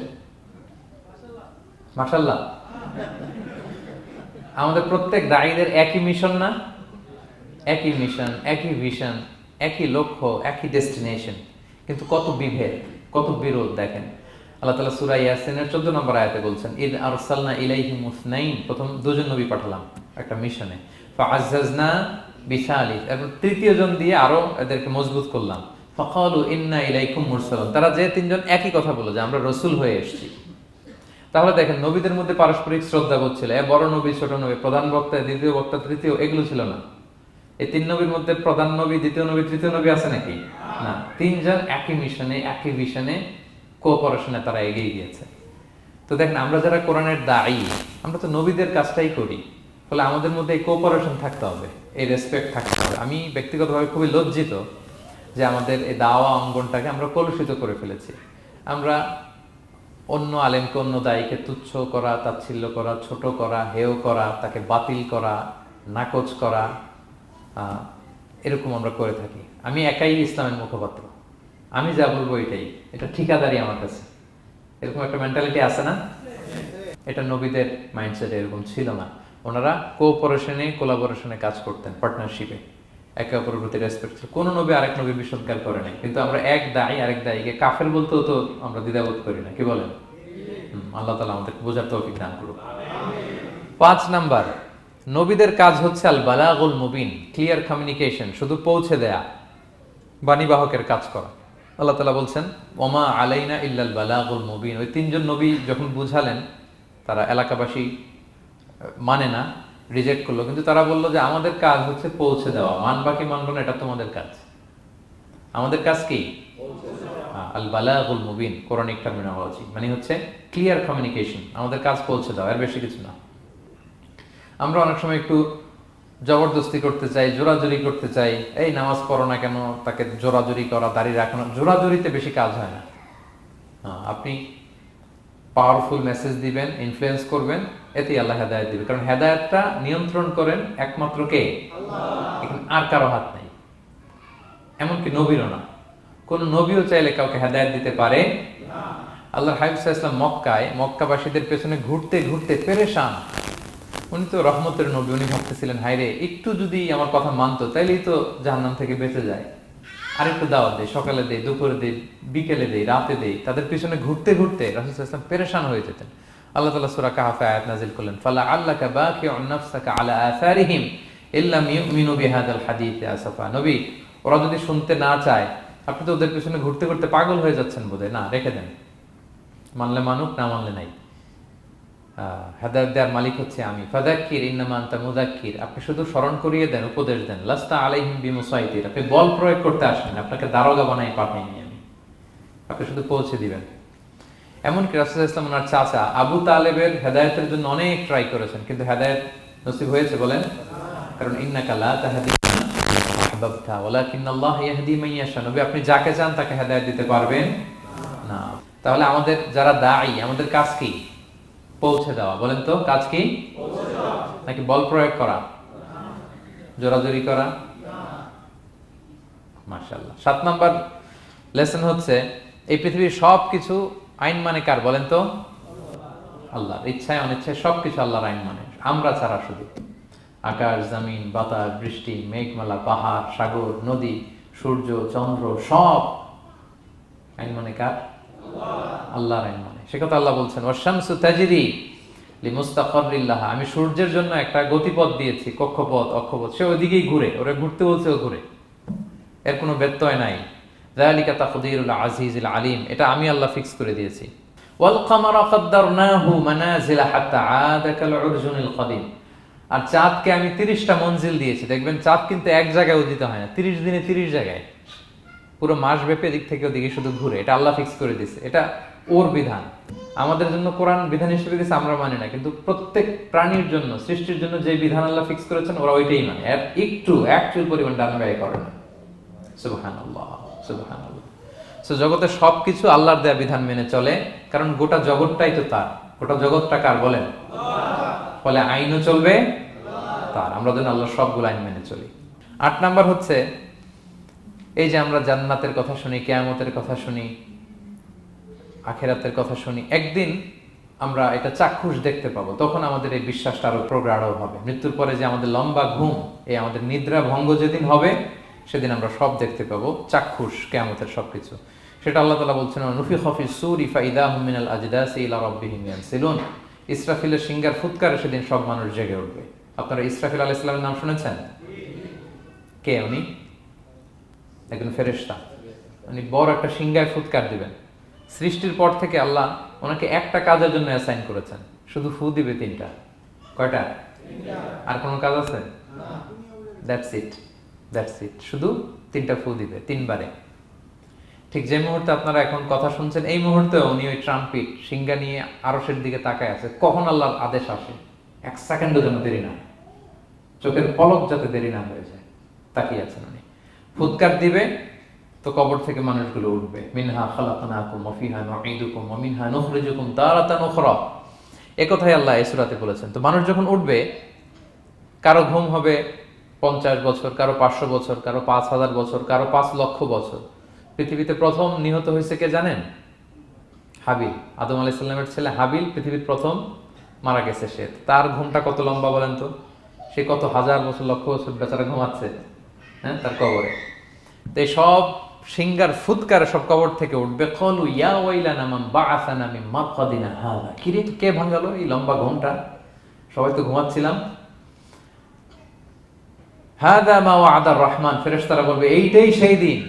মাশাআল্লাহ। আমাদের প্রত্যেক দায়ীদের একই মিশন না? একই মিশন, একই ভিশন, একই লক্ষ্য, একই ডেস্টিনেশন, কিন্তু কত বিভেদ, কত বিরোধ দেখেন। আল্লাহ তাআলা সূরা ইয়াসিনের 14 নম্বর আয়াতে বলছেন ইদ আরসালনা ইলাইহিম মুসনাইন, প্রথম 2 জন নবী পাঠালাম একটা মিশনে, ফাআজ্জাজনা বিসালিস, এবং 3য় জন দিয়ে আরো এদেরকে মজবুত করলাম, ফাকালু ইন্না ইলাইকুম মুরসালুন, তারা যে 3 জন একই কথা বলল যে আমরা রাসূল হয়ে এসেছি। তাহলে দেখেন নবীদের মধ্যে পারস্পরিক শ্রদ্ধাবোধ ছিল। বড় নবী ছোট নবী, প্রধান বক্তা দ্বিতীয় বক্তা তৃতীয়, এগুলো ছিল না। এই 3 নবীর মধ্যে প্রধান নবী, দ্বিতীয় নবী, তৃতীয় নবী আছে নাকি? না। 3 জন একই মিশনে, একই ভিশনে, কোঅপারেশনে তারা এগিয়ে গিয়েছে। তো দেখেন আমরা যারা কোরআনের দায়ী, আমরা তো নবীদের কাজটাই করি, ফলে আমাদের মধ্যে এই কোঅপারেশন থাকতে হবে, এই রেসপেক্ট থাকতে হবে। আমি ব্যক্তিগতভাবে খুবই লজ্জিত যে আমাদের এই দাওয়া অঙ্গনটাকে আমরা কলুষিত করে ফেলেছি। আমরা অন্য আলেমকে, অন্য দায়ীকে তুচ্ছ করা, তাচ্ছিল্য করা, ছোট করা, হেয় করা, তাকে বাতিল করা, নাকচ করা, এরকম আমরা করে থাকি। আমি একাই ইসলামের মুখপাত্র, আমি যা বলবো এটাই, এটা ঠিকাদারি আমার কাছে, এরকম একটা মেন্টালিটি আছে না? এটা নবীদের মাইন্ডসেট এরকম ছিল না। ওনারা কোঅপারেশনে, কোলাবোরেশনে কাজ করতেন, পার্টনারশিপে, একে অপরের প্রতি রেসপেক্ট ছিল। কোনো নবী আরেক নবীর বিসৎকার করে নাই, কিন্তু আমরা এক দায়ী আরেক দায়ীকে কাফের বলতেও তো আমরা দ্বিধাবোধ করি না, কি বলেন? আল্লাহ তাআলা আমাদেরকে বোঝার তৌফিক দান করুন। 5 নাম্বার, নবীদের কাজ হচ্ছে আল বালাগুল মুবিন, ক্লিয়ার কমিউনিকেশন, শুধু পৌঁছে দেয়া, বাণীবাহকের কাজ করা। আল্লাহ তাআলা বলছেন ওমা আলাইনা ইল্লাল বালাগুল মুবিন। ওই 3 জন নবী যখন বুঝালেন, তারা এলাকাবাসী মানে না, রিজেক্ট করলো, কিন্তু তারা বললো যে আমাদের কাজ হচ্ছে পৌঁছে দেওয়া, মানবা কি মানবো না এটা তোমাদের কাজ। আমাদের কাজ কি? আল বালাগুল মুবিন, কোরআনিক টার্মিনোলজি, মানে হচ্ছে ক্লিয়ার কমিউনিকেশন, আমাদের কাজ পৌঁছে দেওয়া, এর বেশি কিছু না। আমরা অনেক সময় একটু জবরদস্তি করতে চাই, জোরাজুরি করতে চাই, এই নামাজ পড়ো না কেন, তাকে জোরাজুরি করা, দাঁড়িয়ে রাখানো, জোরাজুরিতে বেশি কাজ হয় না। আপনি পাওয়ারফুল মেসেজ দিবেন, ইনফ্লুয়েন্স করবেন, এতেই আল্লাহ হেদায়েত দিবে। কারণ হেদায়েতটা নিয়ন্ত্রণ করেন একমাত্র কে? এখানে আর কারো হাত নাই, এমনকি নবীরও না। কোন নবীও চাইলে কাউকে হেদায়েত দিতে পারে আল্লাহর হাবিব সাল্লাল্লাহু আলাইহি ওয়াসাল্লাম মক্কাবাসীদের পেছনে ঘুরতে ঘুরতে পেরেশান। উনি তো রহমতের নবী, উনি ভাবতেছিলেন হায়রে একটু যদি আমার কথা মানতো তাইলেই তো জাহান্নাম থেকে বেঁচে যায়, আর একটু দাওয়াত দেই, সকালে দেই, দুপুরে দেই, বিকেলে দেই, রাতে দেই। তাদের পিছনে ঘুরতে ঘুরতে রাসূল সাল্লাল্লাহু আলাইহি ওয়াসাল্লাম পেরেশান হয়ে যেতেন। আল্লাহ তাআলা সূরা কাহফে আয়াত নাযিল করলেন, ফালা আল্লাকা বাকিউন নাফসাকা আলা আসারিহিম ইল্লাম ইউমিনু বিহাদাল হাদীসি আসাফা। নবী, ওরা যদি শুনতে না চায়, আপনি তো ওদের পিছনে ঘুরতে ঘুরতে পাগল হয়ে যাচ্ছেন বোধহয়, না রেখে দেন, মানলে মানুক, না মানলে নাই। হেদায়েত দেওয়ার মালিক হচ্ছে আমি। ফাযাক্কির ইন্নামা আনতা মুযাক্কির, আপনি শুধু স্মরণ করিয়ে দেন, উপদেশ দেন। লাস্তা আলাইহিম বিমুসাইতির, আপনি বল প্রয়োগ করতে আসেন, আপনাকে দারোগা বানাই পাঠাইনি আমি, আপনি শুধু পৌঁছে দিবেন। এমনকি রাসূল সাল্লাল্লাহু আলাইহি ওয়াসাল্লাম ওনার চাচা আবু তালেবের হেদায়েতের জন্য অনেক ট্রাই করেছেন, কিন্তু হেদায়েত নসিব হয়েছে বলেন? কারণ ইন্নাকা লা তাহদি মান আহবাবতা ওয়ালাকিন্নাল্লাহ ইয়াহদি মান ইয়াশা। নবী, আপনি যাকে চান তাকে হেদায়েত দিতে পারবেন না। তাহলে আমাদের যারা দাঈ, আমাদের কাজ কি? পৌঁছে দেওয়া। বলেন তো, কাজ কি? নাকি বল প্রয়োগ করা, জোরাজুরি করা? মাশাআল্লাহ। 7 নাম্বার লেসন হচ্ছে, এই পৃথিবীর সবকিছু আইন মানে কার? বলেন তো? আল্লাহর। ইচ্ছায় অনিচ্ছায় সবকিছু আল্লাহর আইন মানে, আমরা ছাড়া শুধু। আকাশ, জমিন, বাতাস, বৃষ্টি, মেঘমালা, পাহাড়, সাগর, নদী, সূর্য, চন্দ্র, সব আইন মানে কার? আল্লাহর আইন মানে। সে কথা আল্লাহ বলছেন, ওয়াশ-শামসু তাজরি লিমুস্তাকাররিল লাহা, আমি সূর্যের জন্য একটা গতিপথ দিয়েছি, কক্ষপথ, অক্ষপথ, সে ওইদিকেই ঘুরে, ওরা ঘুরতে বলছে ও ঘুরে, এর কোনো ব্যত্যয় নাই। যালিকা তাকদীরুল আজিজিল আলিম, এটা আমি আল্লাহ ফিক্স করে দিয়েছি। ওয়াল কামারা কাদ্দারনাহু মানাজিলা হাত্তা আদা কাল উরজুনিল কাদিম, আর চাঁদকে আমি 30টা মঞ্জিল দিয়েছি। দেখবেন চাঁদ কিন্তু এক জায়গায় উদিত হয় না, 30 দিনে 30 জায়গায়, পুরো মাস ব্যাপী এদিক থেকে ওদিকে শুধু ঘুরে। এটা আল্লাহ ফিক্স করে দিয়েছে, এটা ওর বিধান। আমাদের জন্য কোরআন বিধান হিসেবে দিয়েছে, আমরা মানি না, কিন্তু প্রত্যেক প্রাণীর জন্য, সৃষ্টির জন্য যে বিধান আল্লাহ ফিক্স করেছেন ওরা ওইটাই মানে, এর একটু অ্যাকচুয়াল পরিমাণ ডান ব্যয় করে না। সুবহানাল্লাহ, সুবহানাল্লাহ। সো জগতের সবকিছু আল্লাহর দেয়া বিধান মেনে চলে, কারণ গোটা জগৎটাই তো তার। গোটা জগৎটা কার বলেন? ফলে আইনও চলবে তার। আমরা যেন আল্লাহর সবগুলো আইন মেনে চলি। 8 নাম্বার হচ্ছে, এই যে আমরা জান্নাতের কথা শুনি, কিয়ামতের কথা শুনি, আখিরাতের কথা শুনি, একদিন আমরা এটা চাক্ষুষ দেখতে পাবো, তখন আমাদের এই বিশ্বাসটা আরো প্রগাঢ় হবে। মৃত্যুর পরে যে আমাদের লম্বা ঘুম, এই আমাদের নিদ্রা ভঙ্গ যেদিন হবে, সেদিন আমরা সব দেখতে পাবো, চাক্ষুষ কিয়ামতের সবকিছু। সেটা আল্লাহ তাআলা বলছেন, নুফিখা ফিস সূরি ফাইদাহুম মিনাল আজদাসি ইলা রাব্বিহিম ইয়ানসিলুন, ইসরাফিলের সিংহার ফুৎকারে সেদিন সব মানুষ জেগে উঠবে। আপনারা ইসরাফিল আলাইহিস সালামের নাম শুনেছেন? কে উনি? একজন ফেরেশতা। উনি বড় একটা সিংহায় ফুৎকার দিবেন। সৃষ্টির পর থেকে আল্লাহ ওনাকে একটা কাজের জন্য অ্যাসাইন করেছেন, শুধু ফু দিবে 3টা। কয়টা? আর কোনো কাজ আছে? দ্যাটস ইট, দ্যাটস ইট, শুধু 3টা ফু দিবে 3 বারে। ঠিক যে মুহূর্তে আপনারা এখন কথা শুনছেন, এই মুহূর্তে উনি ওই ট্রাম্পিট সিংহা নিয়ে আরশের দিকে তাকায় আছে, কখন আল্লাহর আদেশ আসে 1 সেকেন্ডের জন্য দেরি না, চোখের পলক যাতে দেরি না হয়ে যায়, তাকিয়ে আছেন উনি। ফুৎকার দিবে তো কবর থেকে মানুষগুলো উঠবে। মিনহা খালাকনাকুম ওয়া ফিহা নুঈদুকুম ওয়া মিনহা নুখরিজুকুম তারাতান উখরা, এই কথাই আল্লাহ এই সূরাতে বলেছেন। তো মানুষ যখন উঠবে, কারো ঘুম হবে 50 বছর, কারো 500 বছর, কারো 5000 বছর, কারো 5 লক্ষ বছর। পৃথিবীতে প্রথম নিহত হয়েছে কে জানেন? হাবিল, আদম আলাইহিস সালামের ছেলে হাবিল পৃথিবীর প্রথম মারা গেছে। সে, তার ঘুমটা কত লম্বা বলেন তো? সে কত হাজার বছর, লক্ষ বছর বেচারা ঘুমাচ্ছে, হ্যাঁ, তার কবরে। তো এই সব সিংহার ফুৎকারে সব কবর থেকে উঠবে। ক্বালু ইয়া ওয়াইলানা মান বাআসানা মিন মারকাদিনা হাযা, কিরে কে ভাঙালো এই লম্বা ঘুমটা? সবাই তো ঘুমাচ্ছিলাম। হাযা মা ওয়া'দার রহমান, ফেরেশতারা বলবে এইটাই সেই দিন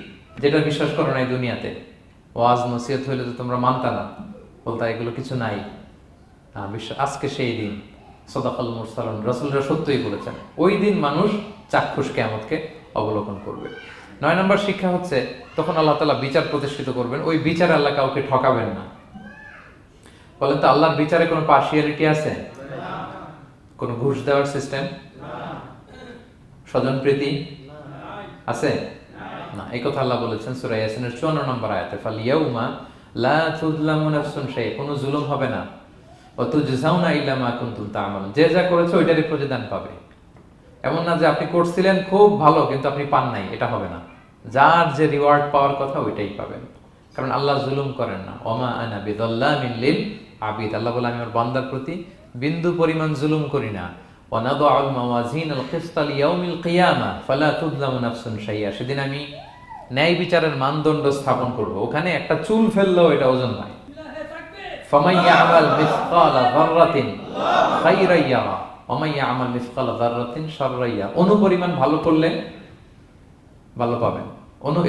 যেটা বিশ্বাস করো না এই দুনিয়াতে। ওয়াজ নসিহত হইলে তো তোমরা মানতা না, বলতা এগুলো কিছু নাই। আজকে সেই দিন। সাদাকাল মুরসালুন, রাসূলরা সত্যই বলেছেন। ওই দিন মানুষ চাক্ষুষ কিয়ামতকে অবলোকন করবে। 9 নম্বর শিক্ষা হচ্ছে, তখন আল্লাহ তাআলা বিচার প্রতিষ্ঠিত করবেন। ওই বিচারে আল্লাহ কাউকে ঠকাবেন না। বলেন তো, আল্লাহর বিচারে কোনো পার্সিয়ালিটি আছে? কোনো ঘুষ দেওয়ার সিস্টেম? স্বজনপ্রীতি আছে না? এই কথা আল্লাহ বলেছেন সূরা ইয়াসিনের 54 নম্বর আয়াতে, ফাল ইয়াউমা লা তুযলামু নাফসুন শাই, কোনো জুলুম হবে না, ওয়া তুজজাউনা ইল্লা মা কুনতুম তা'মালুন, যে যা করেছে ওইটারই প্রতিদান পাবে। এমন না যে আপনি করছিলেন খুব ভালো কিন্তু আপনি পান নাই, এটা হবে না। যার যে রিওয়ার্ড পাওয়ার কথা ওইটাই পাবেন, কারণ আল্লাহ জুলুম করেন না। ওমা আনা বিযাল্লামিন লিল আবিদ, আল্লাহ বলে আমি আমার বান্দার প্রতি বিন্দু পরিমাণ জুলুম করি না। ওয়া নাদউল মাওয়াজিনাল কিসতা লিয়াউমিল কিয়ামা ফালা তুযলামু নাফসুন শাইআ, সেদিন আমি ন্যায় বিচারের মানদণ্ড স্থাপন করব, ওখানে একটা চুল ফেললেও এটা ওজন হয়। ফামান ইয়ামাল মিসকালা যাররাতিন খায়রান ইয়ারা ওয়া মান ইয়ামাল মিসকালা যাররাতিন শাররান ইয়ারা, অনুপরিমাণ ভালো করলে ভালো পাবেন।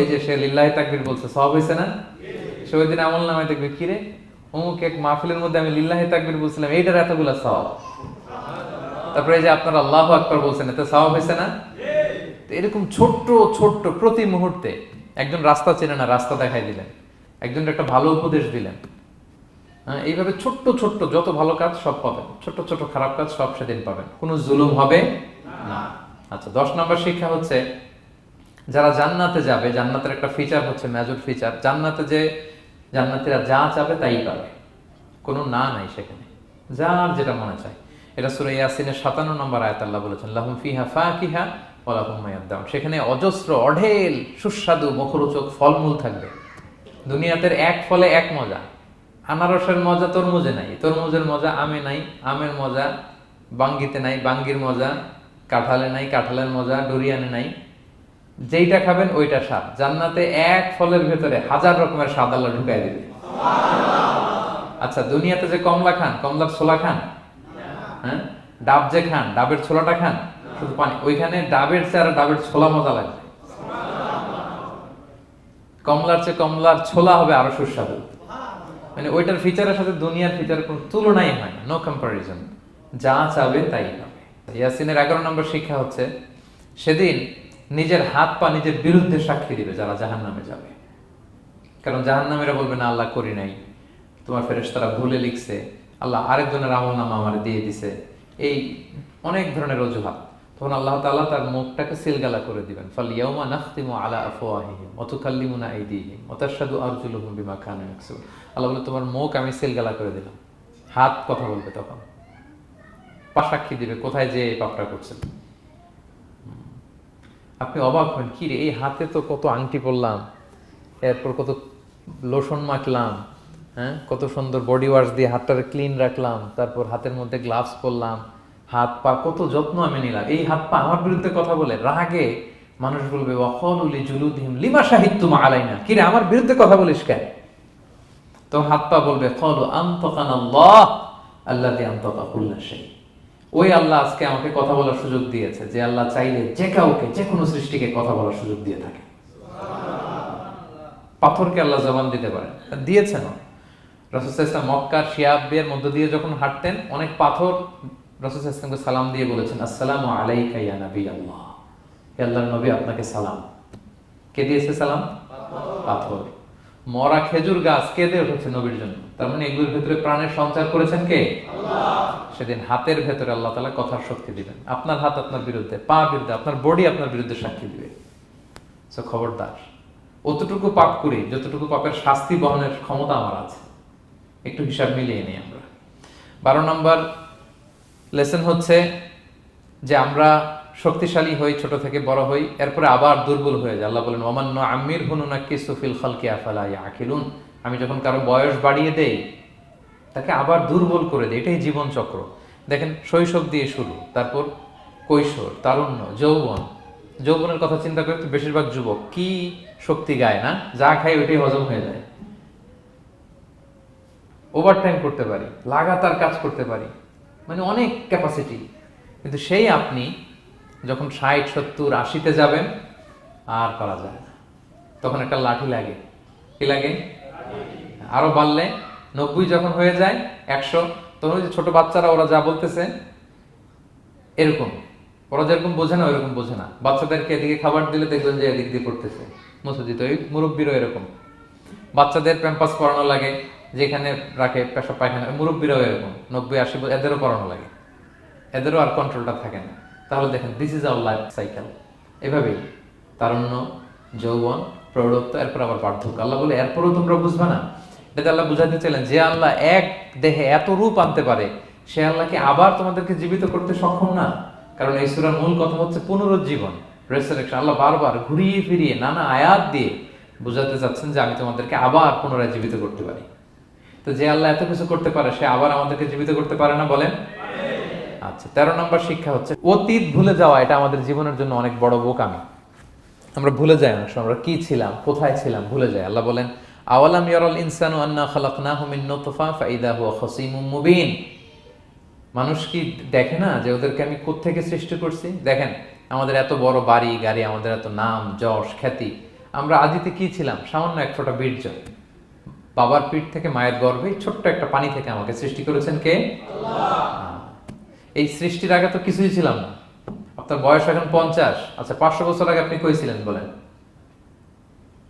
এই যে সে লিল্লাহি তাকবীর বলছে, সওয়াব হইছে না? সে ওই দিন আমলনামায় দেখবে কি রে, অমুক এক মাহফিলের মধ্যে আমি লিল্লাহি তাকবীর বলছিলাম, এইটার এতগুলা সওয়াব। তারপরে এই যে আপনারা আল্লাহু আকবার বলছেন, এতে সওয়াব হইছে না? এরকম ছোট্ট ছোট্ট প্রতি মুহূর্তে একজন রাস্তা চেনে না, রাস্তা দেখাই দিলেন, একজন একটা ভালো উপদেশ দিলেন। হ্যাঁ, এইভাবে ছোট্ট ছোট্ট যত ভালো কাজ সব পাবেন, ছোট্ট ছোট্ট খারাপ কাজ সব সেদিন পাবেন, কোনো জুলুম হবে না। আচ্ছা, 10 নম্বর শিক্ষা হচ্ছে যারা জান্নাতে যাবে, জান্নাতের একটা ফিচার হচ্ছে, মেজর ফিচার, জান্নাতে যে জান্নাতীরা যা চাবে তাই পাবে, কোনো না নাই সেখানে, যার যেটা মনে চায়। এটা সূরা ইয়াসিনের 57 নম্বর আয়াত আল্লাহ বলেছেন, লাহুম ফিহা ফাকিহা ওয়া লাহুম মা ইয়াদদাউন, সেখানে অজস্র অঢেল সুস্বাদু মুখরোচক ফলমূল থাকবে। দুনিয়াতে এক ফলে এক মজা, আনারসের মজা তরমুজে নাই, তরমুজের মজা আমে নাই, আমের মজা বাঙ্গিতে নাই, বাঙ্গির মজা কাঁঠালে নাই, কাঁঠালের মজা ডুরিয়ানে নাই। যেইটা খাবেন ওইটা স্বাদ। জান্নাতে এক ফলের ভেতরে 1000 রকমের স্বাদ আল্লাহ ঢুকাই দিবে। আচ্ছা, দুনিয়াতে যে কমলা খান, কমলার ছোলা খান, হ্যাঁ, ডাব যে খান, ডাবের ছোলাটা খান, শুধু পানি, ওইখানে ডাবের চেয়ে ডাবের ছোলা মজা লাগবে। কমলার চেয়ে কমলার ছোলা হবে আরো সুস্বাদু, মানে ওইটার ফিচারের সাথে দুনিয়ার ফিচারের কোনো তুলনাই হয় না, নো কম্পারিজন। যা চাবে তাই পাবে। ইয়াসিনের 11 নম্বর শিক্ষা হচ্ছে সেদিন নিজের হাত পা নিজের বিরুদ্ধে সাক্ষী দিবে যারা জাহান্নামে যাবে। কারণ জাহান্নামীরা বলবে না আল্লাহ করি নাই, তোমার ফেরেশতারা ভুলে লিখছে, আল্লাহ আরেকজনের আমলনামা আমার দিয়ে দিছে, এই অনেক ধরনের অজুহাত। তখন আল্লাহ তাআলা তার মুখটাকে সিলগালা করে দিবেন। ফাল ইয়াউমা নাখতিমু আলা আফওয়াহিহিম ওয়া তুকাল্লিমুনা আইদিহিম ওয়া তাশহাদু আরজুলুহুম বিমা কানু ইয়াকসিবুন। আল্লাহ বলে তোমার মুখ আমি সিলগালা করে দিলাম, হাত কথা বলবে, তখন পা সাক্ষী দিবে কোথায় যে এই পাপটা করছেন। আপনি অবাক হন, কি রে, এই হাতে তো কত আংটি পরলাম, এরপর কত লোশন মাখলাম, হ্যাঁ, কত সুন্দর বডি ওয়াশ দিয়ে হাতটাকে ক্লিন রাখলাম, তারপর হাতের মধ্যে গ্লাভস পরলাম, হাত পা কত যত্ন আমি নিলাম, এই হাত পা আমার বিরুদ্ধে কথা বলে। রাগে মানুষ বলবে ওয়াকালু লিজুলুদিহিম লিমা শাহিদতুম আলাইনা, কি রে আমার বিরুদ্ধে কথা বলিস কেন? তো হাত পা বলবে ক্বালু আনতাকানাল্লাহ আল্লাযী আনতাকা কুল্লা শাই, ওই আল্লাহ আজকে আমাকে কথা বলার সুযোগ দিয়েছে, যে আল্লাহ চাইলে যে কাউকে যে কোনো সৃষ্টিকে কথা বলার সুযোগ দিয়ে থাকে। পাথরকে আল্লাহ জবান দিতে পারেন, দিয়েছেন। রাসূল সাল্লাল্লাহু আলাইহি ওয়াসাল্লাম মক্কার শিয়াবের মধ্য দিয়ে যখন হাঁটতেন, অনেক পাথর রাসূল সাল্লাল্লাহু আলাইহি ওয়াসাল্লামকে সালাম দিয়ে বলেছেন, আসসালামু আলাইকা ইয়া নবী আল্লাহ, হে আল্লাহর নবী আপনাকে সালাম। কে দিয়েছে সালাম? পাথর। মরা খেজুর গাছ কেঁদে উঠেছে নবীর জন্য, তার মানে এগুলোর ভেতরে প্রাণের সঞ্চার করেছেন কে? আল্লাহ। সেদিন হাতের ভেতরে আল্লাহ তাআলা কথার শক্তি দিবেন। আপনার হাত আপনার বিরুদ্ধে, পা বিরুদ্ধে, আপনার বডি আপনার বিরুদ্ধে সাক্ষী দিবে। সো খবরদার, অতটুকু পাপ করি যতটুকু পাপের শাস্তি বহনের ক্ষমতা আমার আছে, একটু হিসাব মিলিয়ে নিই আমরা। 12 নম্বর লেসন হচ্ছে যে আমরা শক্তিশালী হই, ছোট থেকে বড় হই, এরপরে আবার দুর্বল হয়ে যায়। আল্লাহ বলেন ওমান নুআম্মিরহু নুনাক্কিসু ফিল খালকি আফালা ইয়াকিলুন, আমি যখন কারো বয়স বাড়িয়ে দেই তাকে আবার দুর্বল করে দেই। এটাই জীবন চক্র। দেখেন, শৈশব দিয়ে শুরু, তারপর কৈশোর, তারুণ্য, যৌবন। যৌবনের কথা চিন্তা করে তো বেশিরভাগ যুবক কি শক্তি গায় না, যা খায় ওইটাই হজম হয়ে যায়, ওভারটাইম করতে পারি, লাগাতার কাজ করতে পারি, মানে অনেক ক্যাপাসিটি। কিন্তু সেই আপনি যখন 60, 70, 80-তে যাবেন আর পারা যায় না, তখন একটা লাঠি লাগে। কি লাগে? আরো বাড়লে 90 যখন হয়ে যায়, 100, তখন ওই যে ছোট বাচ্চারা ওরা যা বলতেছে এরকম, ওরা যেরকম বোঝে না ওইরকম বোঝে না। বাচ্চাদেরকে এদিকে খাবার দিলে দেখবেন যে এদিক দিয়ে পড়তেছে মসজিদ। ওই মুরব্বীরও এরকম, বাচ্চাদের প্যাম্পাস পরানো লাগে, যেখানে রাখে পেশাব পায়খানা, মুরব্বীরাও এরকম 90, 80 এদেরও পরানো লাগে, এদেরও আর কন্ট্রোলটা থাকে না। তাহলে দেখেন this is our life cycle. এভাবেই তারুণ্য, যৌবন, প্রৌঢ়ত্ব, এরপর আবার বার্ধক্য। আল্লাহ বলে এরপরও তোমরা বুঝবা না? এটাতে আল্লাহ বুঝাতে চাইলেন যে আল্লাহ এক দেহে এত রূপ আনতে পারে, সে আল্লাহকে আবার তোমাদেরকে জীবিত করতে সক্ষম না? কারণ এই সূরার মূল কথা হচ্ছে পুনরুজ্জীবন, রেসারেকশন। আল্লাহ বারবার ঘুরিয়ে ফিরিয়ে নানা আয়াত দিয়ে বুঝাতে চাচ্ছেন যে আমি তোমাদেরকে আবার পুনরায় জীবিত করতে পারি। তো যে আল্লাহ এত কিছু করতে পারে, সে আবার আমাদেরকে জীবিত করতে পারে না? বলেন। আচ্ছা, 13 নম্বর শিক্ষা হচ্ছে অতীত ভুলে যাওয়া। এটা আমাদের জীবনের জন্য অনেক বড় বোকামি। আমরা ভুলে যাই অনেক সময় আমরা কি ছিলাম, কোথায় ছিলাম, ভুলে যাই। আল্লাহ বলেন আওয়ালাম ইয়ারাল ইনসানু আন্না খালাকনাহু মিন নুতফা ফাইদা হুয়া খাসীমুম মুবিন। মানুষ কি দেখে না যে ওদেরকে আমি কোত্থেকে সৃষ্টি করছি? দেখেন আমাদের এত বড় বাড়ি গাড়ি, আমাদের এত নাম যশ খ্যাতি, আমরা আদিতে কি ছিলাম? সামান্য এক ফোঁটা বীর্য। বাবার পিঠ থেকে মায়ের গর্ভে ছোট্ট একটা পানি থেকে আমাকে সৃষ্টি করেছেন কে? আল্লাহ। এই সৃষ্টির আগে তো কিছুই ছিলাম না। আপনার বয়স এখন 50। আচ্ছা, 500 বছর আগে আপনি কই ছিলেন বলেন?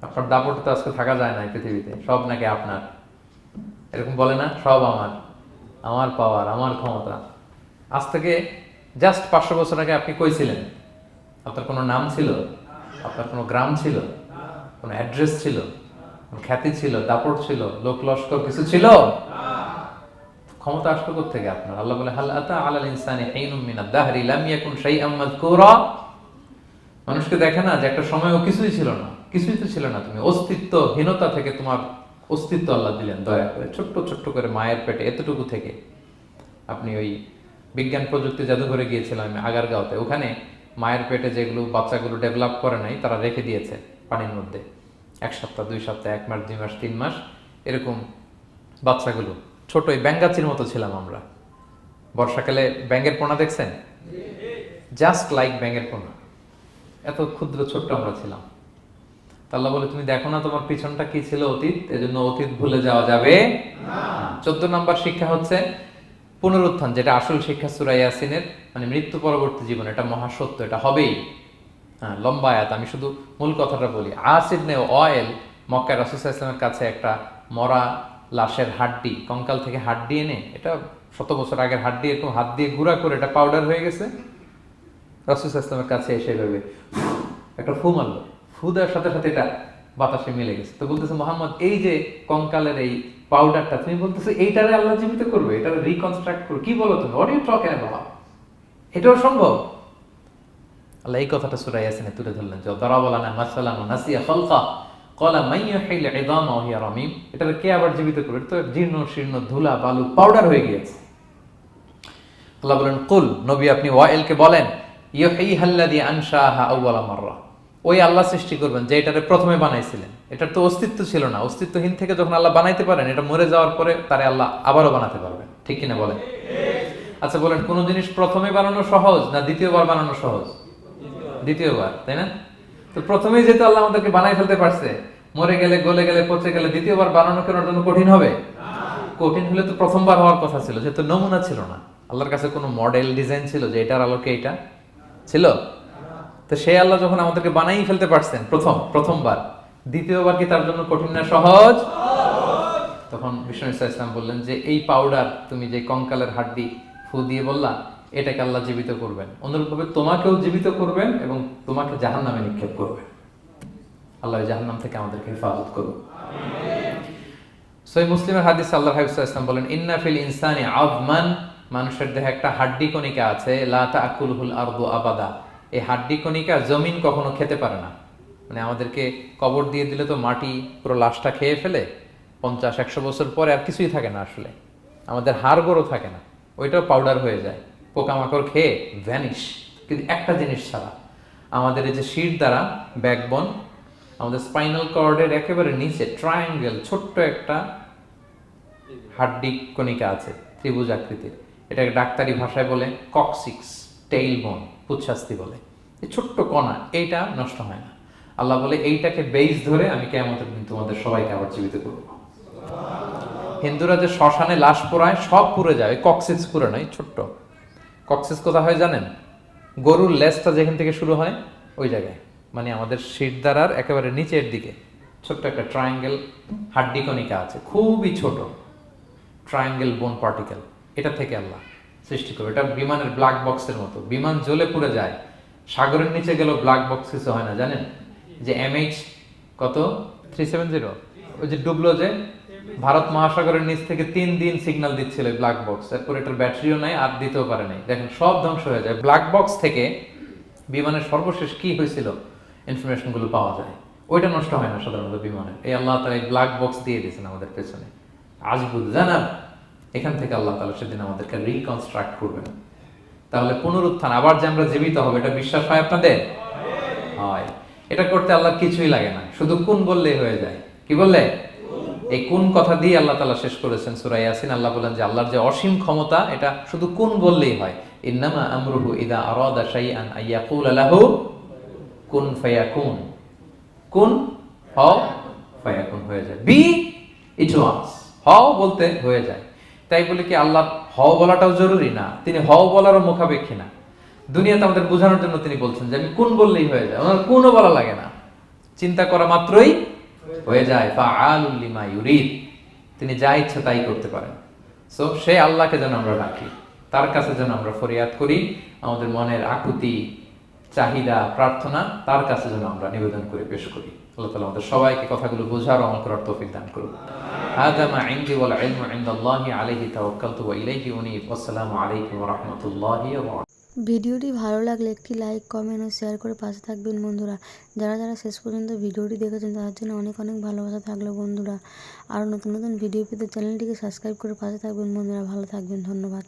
আপনার দাপটে তো আজকে থাকা যায় না এই পৃথিবীতে। সব নাকি আপনার, এরকম বলে না? সব আমার, আমার পাওয়ার, আমার ক্ষমতা। আজ থেকে জাস্ট 500 বছর আগে আপনি কই ছিলেন? আপনার কোনো নাম ছিল? আপনার কোনো গ্রাম ছিল? কোনো অ্যাড্রেস ছিল? কোনো খ্যাতি ছিল? দাপট ছিল? লোক লস্কর কিছু ছিল? ক্ষমতা আসলো কোত্থেকে আপনার? আল্লাহ বলে হাল আতা আলাল ইনসানি হিনুম মিনাদ দাহরি লাম ইয়াকুন শাইআম মাযকুরা। মানুষকে দেখে না যে একটা সময়ও কিছুই ছিল না? কিছুই তো ছিল না। তুমি অস্তিত্বহীনতা থেকে তোমার অস্তিত্ব আল্লাহ দিলেন দয়া করে, ছোট্ট ছোট্ট করে মায়ের পেটে এতটুকু থেকে। আপনি ওই বিজ্ঞান প্রযুক্তি জাদুঘরে গিয়েছিলাম আগারগাঁওতে, ওখানে মায়ের পেটে যেগুলো বাচ্চাগুলো ডেভেলপ করে নাই তারা রেখে দিয়েছে পানির মধ্যে 1 সপ্তাহ 2 সপ্তাহ 1 মাস 2 মাস 3 মাস এরকম বাচ্চাগুলো ছোট, ওই ব্যাঙ্গাচির মতো ছিলাম আমরা। বর্ষাকালে ব্যাঙের পোনা দেখছেন? জাস্ট লাইক ব্যাঙের পোনা, এত ক্ষুদ্র ছোট্ট আমরা ছিলাম। আল্লাহ বলে তুমি দেখো না তোমার পিছনটা কি ছিল? অতীত। এজন্য অতীত ভুলে যাওয়া যাবে না। 14 নম্বর শিক্ষা হচ্ছে পুনরুত্থান, যেটা আসল শিক্ষা সূরা ইয়াসিনের, মানে মৃত্যু পরবর্তী জীবন। এটা মহাসত্য, এটা হবেই। হ্যাঁ, লম্বা আয়াত, আমি শুধু মূল কথাটা বলি। আস ইবনে ওয়াইল মক্কায় রাসূল সাল্লাল্লাহু আলাইহি ওয়াসাল্লামের কাছে একটা মরা লাশের হাড্ডি, কঙ্কাল থেকে হাড্ডি এনে, এটা 100 বছর আগের হাড্ডি, এরকম হাত দিয়ে গুঁড়া করে এটা পাউডার হয়ে গেছে। রাসূল সাল্লাল্লাহু আলাইহি ওয়াসাল্লামের কাছে এসে ভাবে একটা ফু মারলো, ফু দেওয়ার সাথে সাথে এটা বাতাসে মিলে গেছে। তো বলতেছে মুহাম্মদ, এই যে কঙ্কালের এই পাউডারটা, তুমি বলতেছো এইটারে আল্লাহ জীবিত করবে, এটারে রিকনস্ট্রাক্ট করবে? কি বলো তুমি? What are you talking about? এটাও সম্ভব? আল্লাহ এই কথাটা সূরা ইয়াসিনে তুলে ধরলেন যে দারাবা লানা মাসালান ওয়া নাসিয়া খালকা ক্বালা মান ইউহিল ইযামা ওয়া হিয়া রামীম। এটারে কে আবার জীবিত করবে? এটা তো জীর্ণ শীর্ণ ধুলা বালু পাউডার হয়ে গিয়েছে। আল্লাহ বলেন কুল, নবী আপনি ওয়াইলকে বলেন ইউহিহাল্লাযী আনশাহা আউওয়ালা মাররা, ওই আল্লাহ সৃষ্টি করবেন যে এটারে প্রথমে বানাইছিলেন। এটার তো অস্তিত্ব ছিল না। অস্তিত্বহীন থেকে যখন আল্লাহ বানাইতে পারেন, এটা মরে যাওয়ার পরে তারে আল্লাহ আবারও বানাতে পারবেন। ঠিক কিনা বলেন? আচ্ছা বলেন, কোন জিনিস প্রথমে বানানো সহজ না দ্বিতীয়বার বানানো সহজ? দ্বিতীয়বার, তাই না? তো প্রথমেই যেহেতু আল্লাহ আমাদেরকে বানাই ফেলতে পারছে, মরে গেলে গলে গেলে পচে গেলে দ্বিতীয়বার বানানো কেন জন্য কঠিন হবে? কঠিন হলে তো প্রথমবার হওয়ার কথা ছিল, যেহেতু নমুনা ছিল না। আল্লাহর কাছে কোনো মডেল ডিজাইন ছিল যে এটার আলোকে এটা ছিল? তো সেই আল্লাহ যখন আমাদেরকে বানাই ফেলতে পারছেন প্রথমবার, দ্বিতীয়বার কি তার জন্য কঠিন না সহজ? তখন বিষ্ণু ইসলাম বললেন যে এই পাউডার, তুমি যে কঙ্কালের হাড্ডি ফু দিয়ে বললা, এটাকে আল্লাহ জীবিত করবেন, অনুরূপভাবে তোমাকেও জীবিত করবেন এবং তোমাকে জাহান্নামে নিক্ষেপ করবেন। আল্লাহ জাহান্নাম থেকে আমাদেরকে হেফাজত করুন। সহিহ মুসলিমের হাদিস আল্লাহর হাবিব সাল্লাল্লাহু আলাইহি ওয়াসাল্লাম বলেন ইন্না ফিল ইনসানি আযমান, মানুষের দেহে একটা হাড্ডি কণিকা আছে, লা তাকুলুল আরদু আবাদা, এই হাড্ডি কণিকা জমিন কখনো খেতে পারে না। মানে আমাদেরকে কবর দিয়ে দিলে তো মাটি পুরো লাশটা খেয়ে ফেলে, 50-100 বছর পরে আর কিছুই থাকে না, আসলে আমাদের হাড়গোড়ও থাকে না, ওইটাও পাউডার হয়ে যায়, পোকামাকড় খেয়ে ভ্যানিশ। কিন্তু একটা জিনিস ছাড়া, আমাদের এই যে শির দ্বারা ব্যাকবোন, আমাদের স্পাইনাল কর্ডের একেবারে নিচে ট্রায়াঙ্গেল ছোট্ট একটা হাড্ডি কণিকা আছে, ত্রিভুজ আকৃতির। এটাকে ডাক্তারি ভাষায় বলে কক্সিক্স টেইল বোন, পুচ্ছাস্তি বলে। এই ছোট্ট কণা, এইটা নষ্ট হয় না। আল্লাহ বলে এইটাকে বেইস ধরে আমি কিয়ামতের দিন তোমাদের সবাইকে আবার জীবিত করব। হিন্দুরা যে শ্মশানে লাশ পোড়ায়, সব পুড়ে যায়, কক্সিক্স পুড়ে নয়, ছোট্ট কক্সিক্স কোথা হয় জানেন? গরুর লেজটা যেখান থেকে শুরু হয় ওই জায়গায়, মানে আমাদের শিরদাঁড়ার একেবারে নিচের দিকে ছোট্ট একটা ট্রায়াঙ্গেল হাড্ডি কণিকা আছে, খুবই ছোট ট্রায়াঙ্গেল বোন পার্টিকেল। এটা থেকে আল্লাহ সৃষ্টি করবে। এটা বিমানের ব্ল্যাক বক্সের মতো, বিমান জ্বলে পুড়ে যায়, সাগরের নিচে গেল ব্ল্যাক বক্স কিছু হয় না। জানেন যে MH কত 370 ওই যে ডুবলো, যে ভারত মহাসাগরের নিচ থেকে 3 দিন সিগন্যাল দিচ্ছিল ব্ল্যাক বক্স, এরপর এটার ব্যাটারিও নাই, আর দিতেও পারে নাই, দেখেন সব ধ্বংস হয়ে যায়। ব্ল্যাক বক্স থেকে বিমানের সর্বশেষ কি হয়েছিল ইনফরমেশন গুলো পাওয়া যায়, ওইটা নষ্ট হয় না সাধারণত বিমানের। এই আল্লাহ তাআলা এই ব্ল্যাক বক্স দিয়ে দিয়েছেন আমাদের পেছনে, আজবুল জানাব। এখান থেকে আল্লাহ তাআলা সেদিন আমাদেরকে রিকনস্ট্রাক্ট করবেন। তাহলে পুনরুত্থান, আবার যে আমরা জীবিত হবে, এটা বিশ্বাস হয় আপনাদের? হয়। এটা করতে আল্লাহ কিছুই লাগে না, শুধু কুন বললেই হয়ে যায়। কি বললে? এই কুন কথা দিয়ে আল্লাহ তাআলা শেষ করেছেন সূরা ইয়াসিন। আল্লাহ বলেন যে আল্লাহর যে অসীম ক্ষমতা, এটা শুধু কুন বললেই হয়। ইন্নামা আমরুহু ইযা আরাদা শাইআন আইয়াকুলা লাহু কুন ফায়াকুন। কুন হও, ফায়াকুন হয়ে যায়। বি ইট ওয়াজ, হও বলতে হয়ে যায়। তাই বলে কি আল্লাহ হও বলাটাও জরুরি না, তিনি হও বলারও মুখাপেক্ষী না। দুনিয়াতে আমাদের বোঝানোর জন্য তিনি বলছেন যে আমি কুন বললেই হয়ে যায়, ওনার কুনও বলা লাগে না, চিন্তা করা মাত্রই হয়ে যায়। ফাআলুল লিমা ইউরিদ, তিনি যা ইচ্ছা তাই করতে পারেন। সো সে আল্লাহকে যেন আমরা ডাকি, তার কাছে যেন আমরা ফরিয়াদ করি, আমাদের মনের আকুতি, চাহিদা, প্রার্থনা তার কাছে যেন আমরা নিবেদন করে পেশ করি। আল্লাহ তাআলা আমাদের সবাইকে কথাগুলো বোঝার ও আমল করার তৌফিক দান করুন। হাদা মা ইনদি ওয়াল ইলমু ইনদাল্লাহি আলাইহি তাওয়াক্কালতু ওয়া ইলাইহি উনীব। আসসালামু আলাইকুম ওয়া রাহমাতুল্লাহি ওয়া বারাকাতুহু। ভিডিওটি ভালো লাগলে একটি লাইক, কমেন্ট ও শেয়ার করে পাশে থাকবেন বন্ধুরা। যারা যারা শেষ পর্যন্ত ভিডিওটি দেখেছেন তাদের জন্য অনেক অনেক ভালোবাসা থাকলো বন্ধুরা। আরও নতুন নতুন ভিডিও পেতে চ্যানেলটিকে সাবস্ক্রাইব করে পাশে থাকবেন বন্ধুরা। ভালো থাকবেন, ধন্যবাদ।